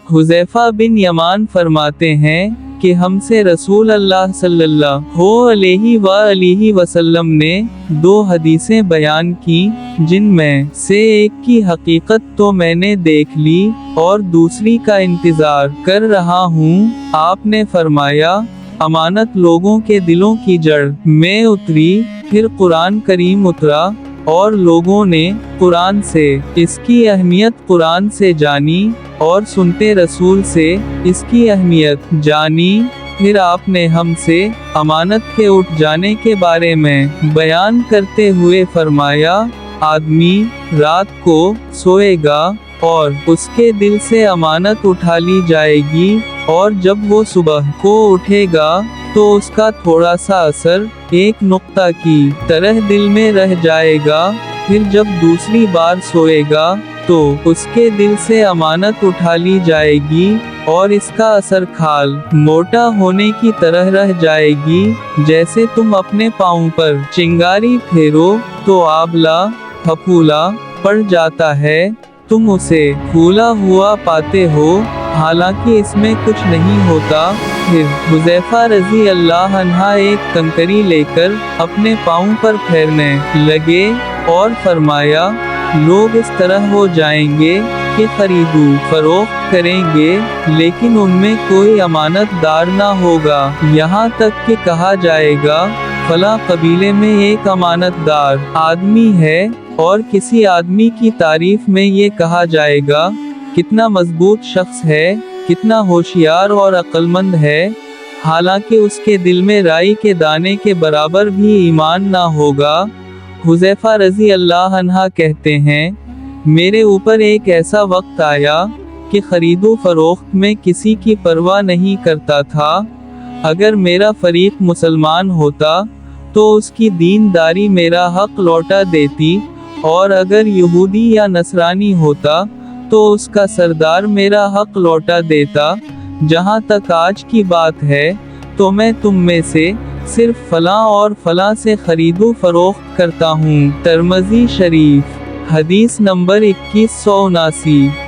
हुज़ैफ़ा बिन यमान फरमाते हैं कि हमसे रसूल अल्लाह सल्लल्लाहु अलैहि वसल्लम ने 2 हदीसें बयान की, जिनमें से एक की हकीकत तो मैंने देख ली और दूसरी का इंतज़ार कर रहा हूँ। आपने फरमाया, अमानत लोगों के दिलों की जड़ में उतरी, फिर कुरान करीम उतरा और लोगों ने कुरान से इसकी अहमियत कुरान से जानी और सुनते रसूल से इसकी अहमियत जानी। फिर आपने हमसे अमानत के उठ जाने के बारे में बयान करते हुए फरमाया, आदमी रात को सोएगा और उसके दिल से अमानत उठा ली जाएगी और जब वो सुबह को उठेगा तो उसका थोड़ा सा असर एक नुक्ता की तरह दिल में रह जाएगा। फिर जब दूसरी बार सोएगा तो उसके दिल से अमानत उठा ली जाएगी और इसका असर खाल मोटा होने की तरह रह जाएगी। जैसे तुम अपने पाँव पर चिंगारी फेरो तो आबला फफूला पड़ जाता है, तुम उसे फूला हुआ पाते हो, हालांकि इसमें कुछ नहीं होता। फिर हुज़ैफ़ा रज़ी अल्लाह अन्हा एक कंकरी लेकर अपने पाँव पर फेरने लगे और फरमाया, लोग इस तरह हो जाएंगे कि खरीदू फरोख्त करेंगे लेकिन उनमें कोई अमानतदार ना होगा, यहाँ तक कि कहा जाएगा फला कबीले में एक अमानतदार आदमी है और किसी आदमी की तारीफ में ये कहा जाएगा, कितना मजबूत शख्स है, कितना होशियार और अक्लमंद है, हालांकि उसके दिल में राई के दाने के बराबर भी ईमान ना होगा। हुज़ैफ़ा रज़ी अल्लाह अन्हा कहते हैं, मेरे ऊपर एक ऐसा वक्त आया कि खरीदो फरोख्त में किसी की परवाह नहीं करता था। अगर मेरा फरीक मुसलमान होता तो उसकी दीनदारी मेरा हक लौटा देती और अगर यहूदी या नसरानी होता तो उसका सरदार मेरा हक लौटा देता। जहाँ तक आज की बात है तो मैं तुम में से सिर्फ फलां और फलां से खरीदो फरोख्त करता हूँ। तिरमिज़ी शरीफ हदीस नंबर 2179।